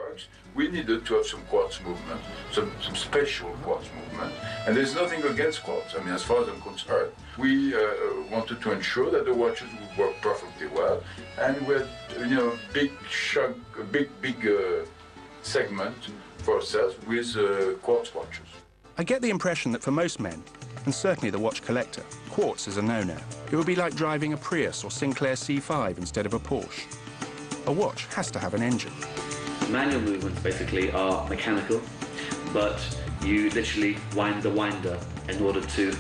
works, we needed to have some quartz movement, some special quartz movement. And there's nothing against quartz. I mean, as far as I'm concerned, we wanted to ensure that the watches would work perfectly well, and we had, big chunk, big segment for ourselves with quartz watches. I get the impression that for most men, and certainly the watch collector, quartz is a no-no. It would be like driving a Prius or Sinclair C5 instead of a Porsche. A watch has to have an engine. Manual movements basically are mechanical, but you literally wind the winder in order to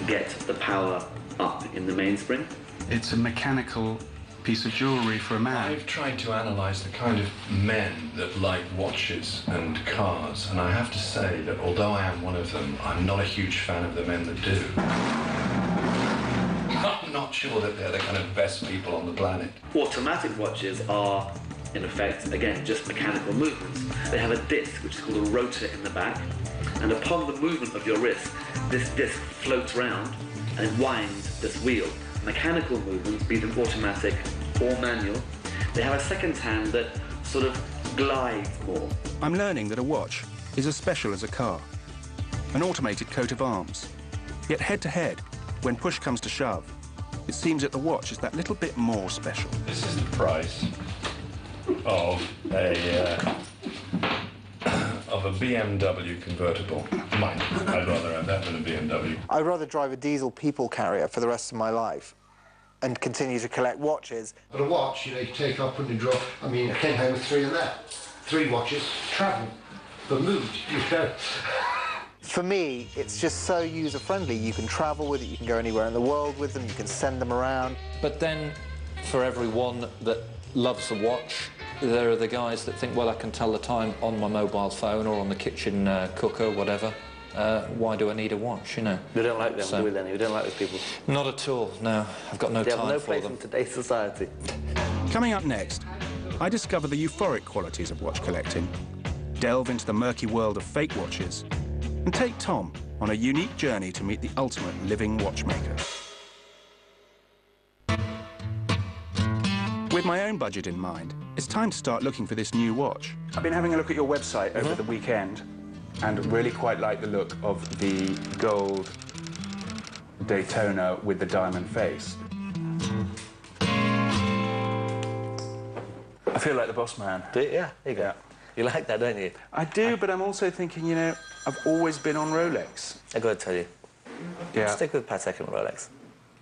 get the power up in the mainspring. It's a mechanical piece of jewellery for a man. I've tried to analyse the kind of men that like watches and cars, and I have to say that although I am one of them, I'm not a huge fan of the men that do. I'm not sure that they're the kind of best people on the planet. Automatic watches are, in effect, again, just mechanical movements. They have a disc, which is called a rotor in the back, and upon the movement of your wrist, this disc floats round and winds this wheel. Mechanical movements, be them automatic or manual, they have a second hand that sort of glides more. I'm learning that a watch is as special as a car, an automated coat of arms. Yet head-to-head, when push comes to shove, it seems that the watch is that little bit more special. This is the price of a BMW convertible. Mine. I'd rather have that than a BMW. I'd rather drive a diesel people carrier for the rest of my life and continue to collect watches. But a watch, you take up and you draw. I mean, I came home with 3 in there. 3 watches, travel, but moved, For me, it's just so user-friendly. You can travel with it, you can go anywhere in the world with them, you can send them around. But then, for everyone that loves a watch, there are the guys that think, well, I can tell the time on my mobile phone or on the kitchen cooker, whatever. Why do I need a watch, You don't like them, do you? You don't like those people? Not at all, no. I've got no time for them. They have no place in today's society. Coming up next, I discover the euphoric qualities of watch collecting, delve into the murky world of fake watches, and take Tom on a unique journey to meet the ultimate living watchmaker. With my own budget in mind, it's time to start looking for this new watch. I've been having a look at your website over the weekend and really quite like the look of the gold Daytona with the diamond face. I feel like the boss man. Do you? Yeah, there you go. Yeah. You like that, don't you? I do, but I'm also thinking, I've always been on Rolex. I've got to tell you. Yeah. Stick with Patek and Rolex.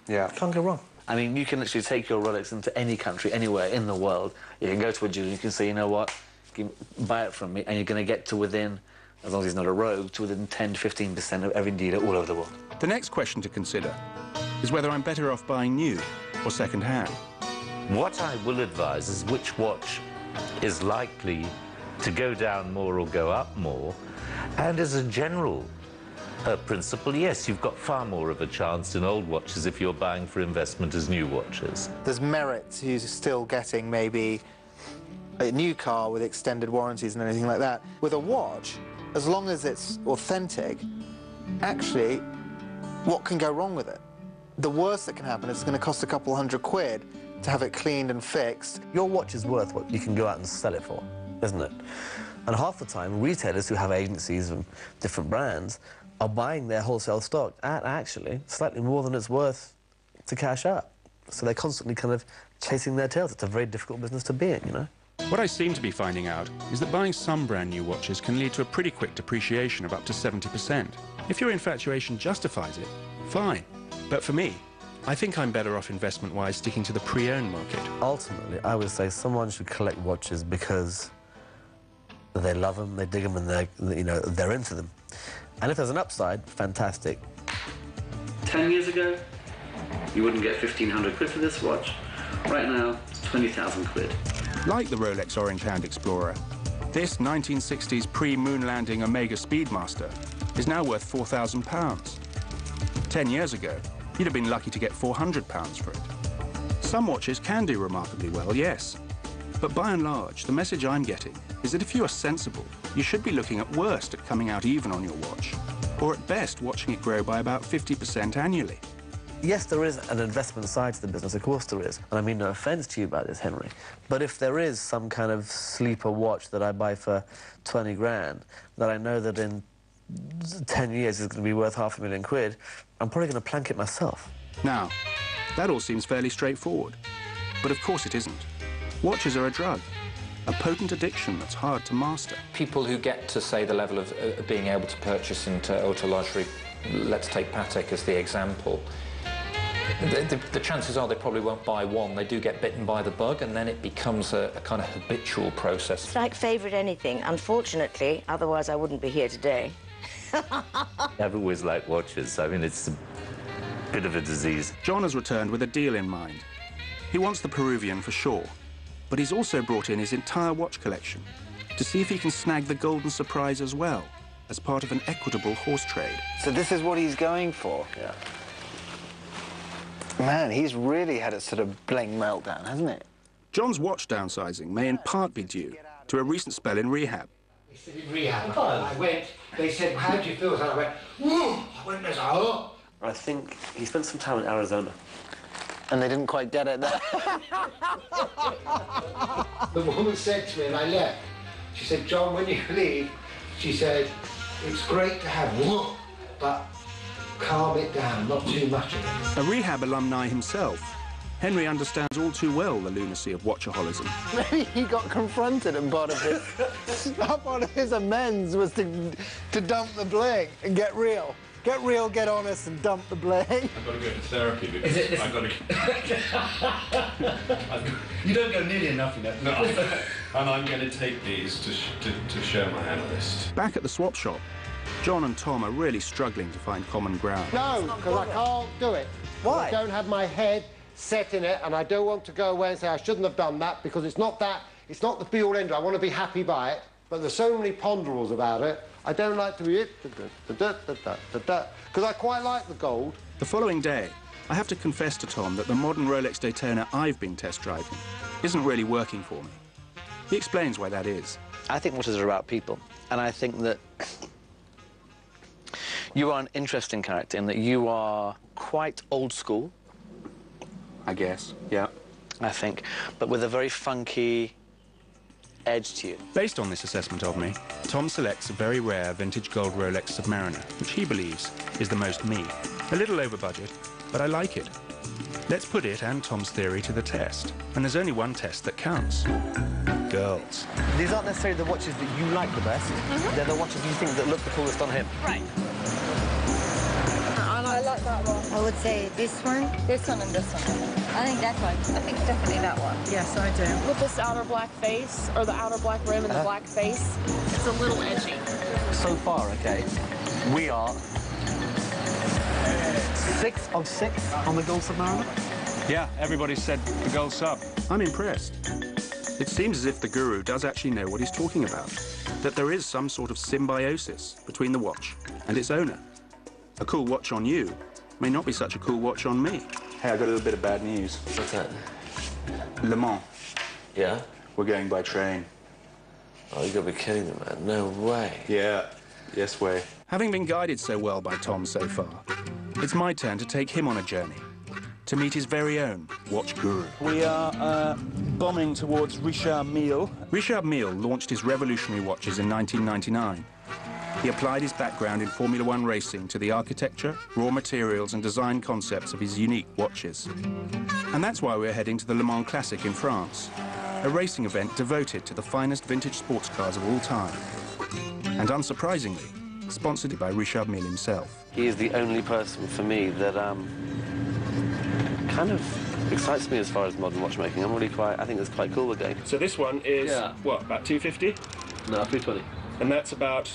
Yeah. Can't go wrong. I mean, you can literally take your Rolex into any country, anywhere in the world. You can go to a jeweler, you can say, you know what, you can buy it from me, and you're going to get to within, as long as he's not a rogue, to within 10 to 15% of every dealer all over the world. The next question to consider is whether I'm better off buying new or second-hand. What I will advise is which watch is likely to go down more or go up more, and as a general principle, yes, you've got far more of a chance in old watches if you're buying for investment as new watches. There's merit to still getting maybe a new car with extended warranties and anything like that. With a watch, as long as it's authentic, actually, what can go wrong with it? The worst that can happen is it's going to cost a couple £100 to have it cleaned and fixed. Your watch is worth what you can go out and sell it for, isn't it? And half the time, retailers who have agencies of different brands are buying their wholesale stock at actually slightly more than it's worth to cash out. So they're constantly kind of chasing their tails. It's a very difficult business to be in, What I seem to be finding out is that buying some brand new watches can lead to a pretty quick depreciation of up to 70%. If your infatuation justifies it, fine. But for me, I think I'm better off investment-wise sticking to the pre-owned market. Ultimately, I would say someone should collect watches because they love them, they dig them, and they're into them. And if there's an upside, fantastic. 10 years ago, you wouldn't get 1,500 quid for this watch. Right now, 20,000 quid. Like the Rolex Orange Hand Explorer, this 1960s pre-moon landing Omega Speedmaster is now worth £4,000. 10 years ago, you'd have been lucky to get £400 for it. Some watches can do remarkably well, yes. But by and large, the message I'm getting is that if you are sensible, you should be looking at worst at coming out even on your watch, or at best watching it grow by about 50% annually. Yes, there is an investment side to the business, of course there is. And I mean no offence to you about this, Henry. But if there is some kind of sleeper watch that I buy for 20 grand, that I know that in 10 years is going to be worth £500,000, I'm probably going to plank it myself. Now, that all seems fairly straightforward. But of course it isn't. Watches are a drug, a potent addiction that's hard to master. People who get to, say, the level of being able to purchase into auto luxury, let's take Patek as the example, the chances are they probably won't buy one. They do get bitten by the bug, and then it becomes a kind of habitual process. It's like favourite anything, unfortunately, otherwise I wouldn't be here today. I've always liked watches. I mean, it's a bit of a disease. John has returned with a deal in mind. He wants the Peruvian for sure, but he's also brought in his entire watch collection to see if he can snag the golden surprise as well, as part of an equitable horse trade. So this is what he's going for? Yeah. Man, he's really had a sort of bling meltdown, hasn't it? John's watch downsizing may in part be due to a recent spell in rehab. He said in rehab. I went, they said, how do you feel? And I went, whoa! I went, there's a oh! I think he spent some time in Arizona. And they didn't quite get it there. The woman said to me, and I left, she said, John, when you leave, she said, it's great to have whoa, but calm it down, not too much of it. A rehab alumni himself, Henry understands all too well the lunacy of watchaholism. Maybe he got confronted and part of his amends was to dump the bling and get real. Get real, get honest, and dump the bling. I've got to go to therapy because I've got to... You don't go nearly enough, you know. No, and I'm going to take these to show my analyst. Back at the swap shop, John and Tom are really struggling to find common ground. No, because I can't do it. Why? I don't have my head set in it, and I don't want to go away and say I shouldn't have done that, because it's not the be-all end-all. I want to be happy by it, but there's so many ponderables about it. I don't like to be it, because I quite like the gold. The following day, I have to confess to Tom that the modern Rolex Daytona I've been test driving isn't really working for me. He explains why that is. I think watches are about people, and I think that you are an interesting character in that you are quite old school. I guess, yeah. I think, but with a very funky edge to you. Based on this assessment of me, Tom selects a very rare vintage gold Rolex Submariner, which he believes is the most me. A little over budget, but I like it. Let's put it and Tom's theory to the test. And there's only one test that counts. Girls. These aren't necessarily the watches that you like the best. They're the watches you think that look the coolest on him. Right. I like that one. I would say this one. This one and this one. I think that one. I think definitely that one. Yes, I do. With this outer black face, or the outer black rim and the black face, it's a little edgy. So far, okay, we are 6 of 6 on the gold Submariner. Yeah, everybody said the gold sub. I'm impressed. It seems as if the guru does actually know what he's talking about, that there is some sort of symbiosis between the watch and its owner. A cool watch on you may not be such a cool watch on me. Hey, I got a little bit of bad news. What's that? Le Mans. Yeah? We're going by train. Oh, you gotta be kidding me, man. No way. Yeah, yes way. Having been guided so well by Tom so far, it's my turn to take him on a journey, to meet his very own watch guru. We are bombing towards Richard Mille. Richard Mille launched his revolutionary watches in 1999. He applied his background in Formula One racing to the architecture, raw materials and design concepts of his unique watches. And that's why we're heading to the Le Mans Classic in France, a racing event devoted to the finest vintage sports cars of all time. And unsurprisingly, sponsored by Richard Mille himself. He is the only person for me that kind of excites me as far as modern watchmaking. I think it's quite cool again. So this one is, what, about 250? No, 320. And that's about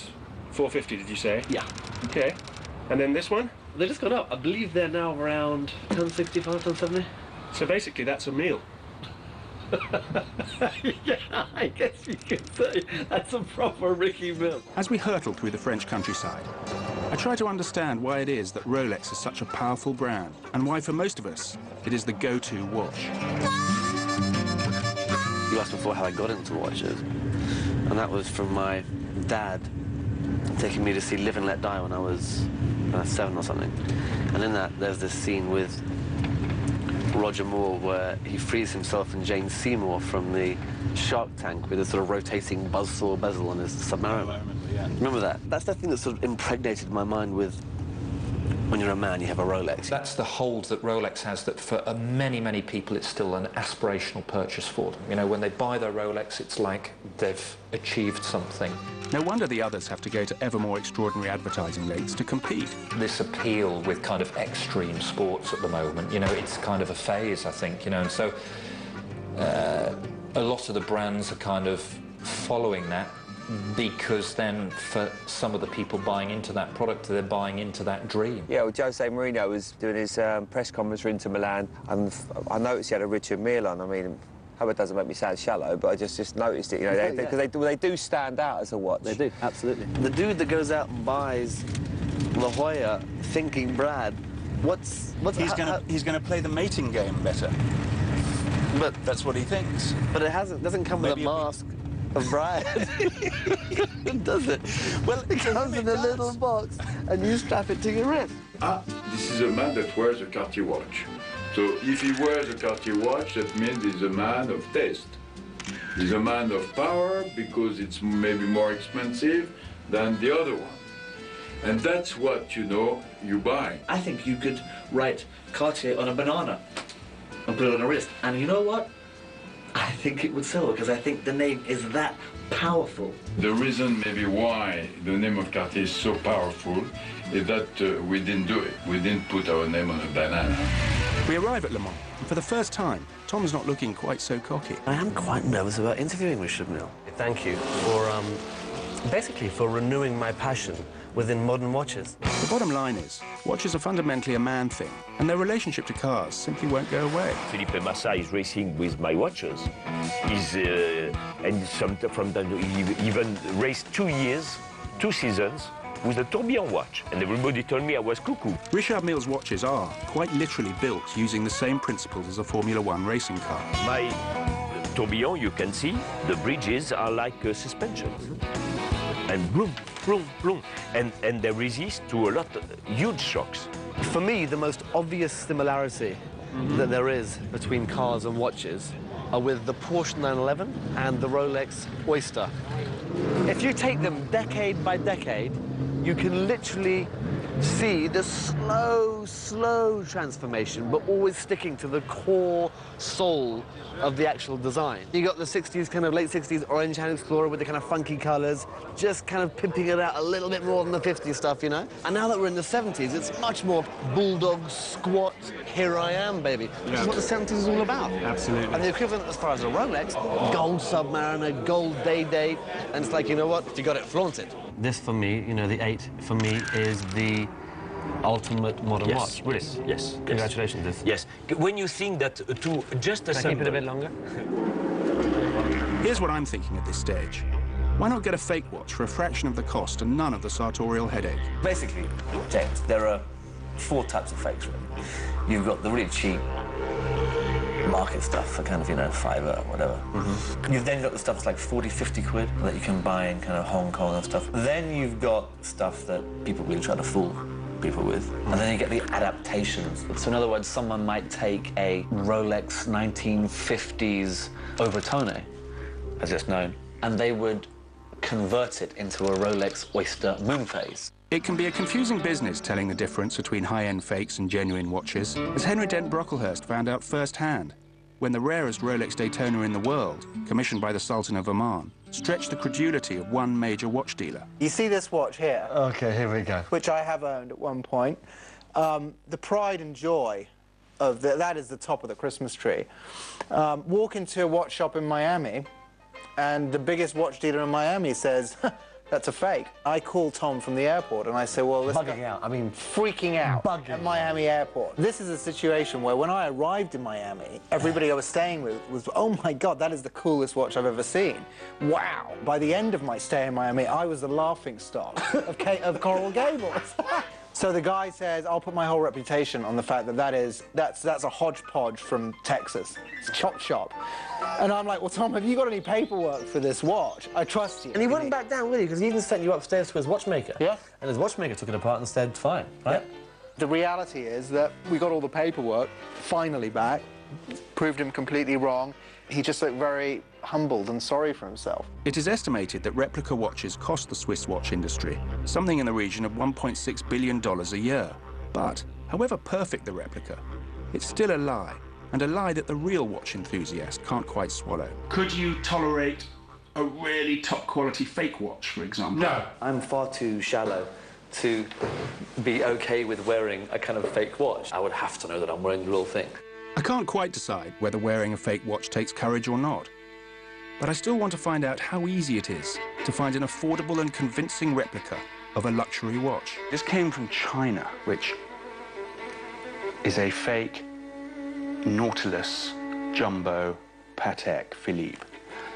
450, did you say? Yeah. Okay. And then this one? They just gone up. I believe they're now around 1065, 1070. So basically that's a meal. Yeah, I guess you could say that's a proper Ricky Mille. As we hurtle through the French countryside, I try to understand why it is that Rolex is such a powerful brand, and why for most of us, it is the go-to watch. You asked before how I got into watches, and that was from my dad taking me to see Live and Let Die when I was 7 or something. And in that, there's this scene with Roger Moore where he frees himself and Jane Seymour from the Shark Tank with a sort of rotating buzzsaw bezel on his Submariner. Remember that? That's the thing that sort of impregnated my mind with, when you're a man, you have a Rolex. That's the hold that Rolex has, that for many, many people it's still an aspirational purchase for them. You know, when they buy their Rolex, it's like they've achieved something. No wonder the others have to go to ever more extraordinary advertising lengths to compete. This appeal with kind of extreme sports at the moment, you know, it's kind of a phase, I think, you know, and so a lot of the brands are kind of following that, because then for some of the people buying into that product, they're buying into that dream. Yeah, well, Jose Mourinho was doing his press conference for Inter Milan, and I noticed he had a Richard Mille on. I mean, I hope it doesn't make me sound shallow, but I just noticed it, you know, because they do stand out as a watch. They do, absolutely. The dude that goes out and buys La Jolla, thinking Brad, he's going to play the mating game better. But that's what he thinks. But it doesn't come with a mask of Brad. Does it? Well, it comes in a little box and you strap it to your wrist. Ah, this is a man that wears a Cartier watch. So if he wears a Cartier watch, that means he's a man of taste. He's a man of power because it's maybe more expensive than the other one. And that's what, you know, you buy. I think you could write Cartier on a banana and put it on a wrist. And you know what? I think it would sell, because I think the name is that powerful. The reason maybe why the name of Cartier is so powerful is that we didn't do it. We didn't put our name on a banana. We arrive at Le Mans, and for the first time, Tom's not looking quite so cocky. I am quite nervous about interviewing Richard Mille. Thank you for, basically for renewing my passion within modern watches. The bottom line is, watches are fundamentally a man thing, and their relationship to cars simply won't go away. Felipe Massa is racing with my watches. And he even raced 2 seasons, with a tourbillon watch, and everybody told me I was cuckoo. Richard Mille's watches are, quite literally, built using the same principles as a Formula One racing car. My tourbillon, you can see, the bridges are like suspensions. And boom, boom, boom. And they resist to a lot of huge shocks. For me, the most obvious similarity that there is between cars and watches are with the Porsche 911 and the Rolex Oyster. If you take them decade by decade, you can literally see the slow transformation, but always sticking to the core soul of the actual design. You got the 60s, kind of late 60s Orange Hand Explorer with the kind of funky colors, just kind of pimping it out a little bit more than the 50s stuff, you know? And now that we're in the 70s, it's much more bulldog, squat, here I am, baby. Which is what the 70s is all about. Absolutely. And the equivalent as far as a Rolex, gold Submariner, gold Day-Day, and it's like, you know what, if you got it, flaunt it. This, for me, you know, the 8, for me, is the ultimate modern watch. Really? Yes. Congratulations. Yes. When you think that to just Can I keep it a bit longer? Here's what I'm thinking at this stage. Why not get a fake watch for a fraction of the cost and none of the sartorial headache? Basically, James, there are 4 types of fakes, really. You've got the really cheap market stuff for kind of, you know, £5 or whatever. You've then got the stuff that's like 40, 50 quid that you can buy in kind of Hong Kong and stuff. Then you've got stuff that people really try to fool people with. And then you get the adaptations. So in other words, someone might take a Rolex 1950s Overtone, as it's known, and they would convert it into a Rolex Oyster Moonphase. It can be a confusing business telling the difference between high-end fakes and genuine watches, as Henry Dent Brocklehurst found out firsthand when the rarest Rolex Daytona in the world, commissioned by the Sultan of Oman, stretched the credulity of one major watch dealer. You see this watch here? OK, here we go. Which I have owned at one point. The pride and joy of that is the top of the Christmas tree. Walk into a watch shop in Miami, and the biggest watch dealer in Miami says, that's a fake. I call Tom from the airport and I say, well, this Bugging out, I mean... Freaking out at Miami airport. This is a situation where when I arrived in Miami, everybody I was staying with was, oh my God, that is the coolest watch I've ever seen. Wow. By the end of my stay in Miami, I was the laughing stock of Coral Gables. So the guy says, I'll put my whole reputation on the fact that that's a hodgepodge from Texas. It's chop chop. And I'm like, well, Tom, have you got any paperwork for this watch? I trust you. And he wouldn't back down, really, because he even sent you upstairs to his watchmaker. Yeah. And his watchmaker took it apart and said, fine, right? Yeah. The reality is that we got all the paperwork finally back, proved him completely wrong. He just looked very humbled and sorry for himself. It is estimated that replica watches cost the Swiss watch industry something in the region of $1.6 billion a year. But, however perfect the replica, it's still a lie, and a lie that the real watch enthusiast can't quite swallow. Could you tolerate a really top-quality fake watch, for example? No. I'm far too shallow to be OK with wearing a kind of fake watch. I would have to know that I'm wearing the real thing. I can't quite decide whether wearing a fake watch takes courage or not. But I still want to find out how easy it is to find an affordable and convincing replica of a luxury watch. This came from China, which is a fake Nautilus Jumbo Patek Philippe.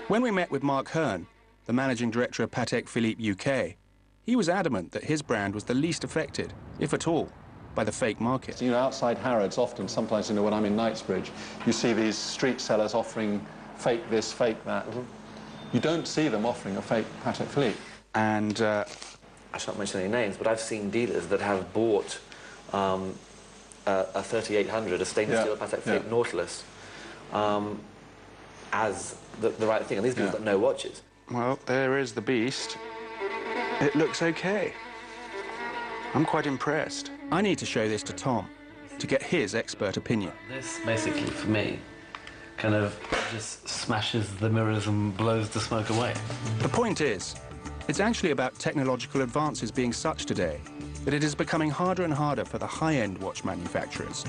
When we met with Mark Hearn, the managing director of Patek Philippe UK, he was adamant that his brand was the least affected, if at all, by the fake market. You know, outside Harrods, often, sometimes, you know, when I'm in Knightsbridge, you see these street sellers offering fake this, fake that. You don't see them offering a fake Patek Philippe. And I shan't mention any names, but I've seen dealers that have bought a 3800, a stainless steel Patek Philippe Nautilus, as the right thing. And these people that know watches. Well, there is the beast. It looks okay. I'm quite impressed. I need to show this to Tom to get his expert opinion. This, basically, for me, kind of just smashes the mirrors and blows the smoke away. The point is, it's actually about technological advances being such today that it is becoming harder and harder for the high-end watch manufacturers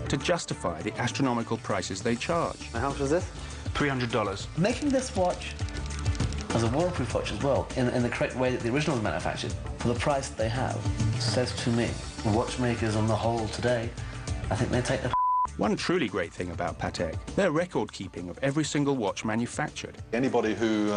to justify the astronomical prices they charge. And how much is this? $300. Making this watch as a waterproof watch as well, in the correct way that the original was manufactured, for the price that they have, says to me, watchmakers on the whole today, I think they take the One truly great thing about Patek, their record-keeping of every single watch manufactured. Anybody who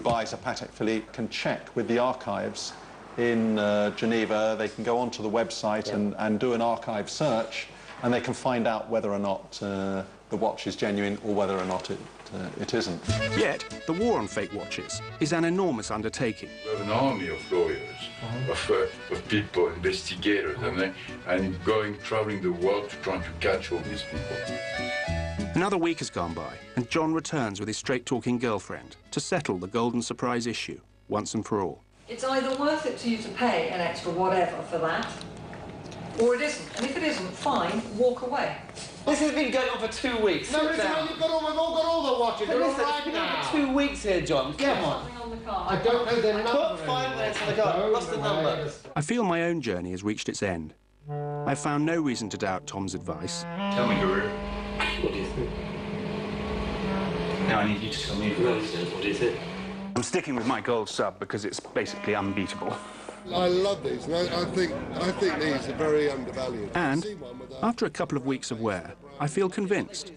buys a Patek Philippe can check with the archives in Geneva. They can go onto the website and do an archive search, and they can find out whether or not the watch is genuine or whether or not it isn't. Yet, the war on fake watches is an enormous undertaking. We have an army of lawyers, of people, investigators, and traveling the world to try to catch all these people. Another week has gone by, and John returns with his straight-talking girlfriend to settle the Golden Surprise issue once and for all. It's either worth it to you to pay an extra whatever for that, or it isn't. And if it isn't, fine, walk away. This has been going on for 2 weeks. No, listen, we've all got all the watches. They're all right now. For 2 weeks here, John. Come on. I don't know their number. Put 5 minutes on the card. What's the number? I feel my own journey has reached its end. I've found no reason to doubt Tom's advice. Tell me, Guru. What do you think? Now I need you to tell me what do you think? I'm sticking with my gold sub because it's basically unbeatable. I love these, and I think these are very undervalued. And, after a couple of weeks of wear, I feel convinced,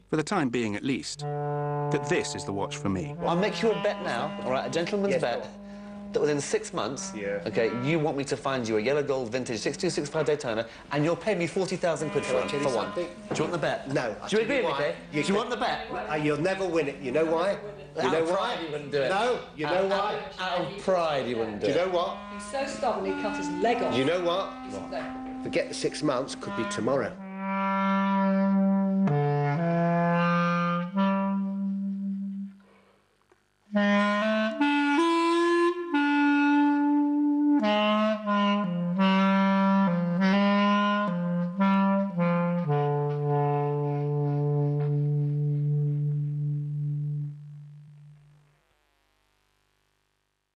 for the time being at least, that this is the watch for me. I'll make you a bet now, all right, a gentleman's bet, that within 6 months, okay, you want me to find you a yellow gold vintage 6265 Daytona, and you'll pay me 40,000 quid for one. Do you want the bet? No. Do you agree with me, Kay? Do you want the bet? You'll never win it. You know why? You know why? You wouldn't do it. No, you know why? Out of pride, you wouldn't do it. Do you know what? He's so stubborn he cut his leg off. You know what? Forget the 6 months, could be tomorrow.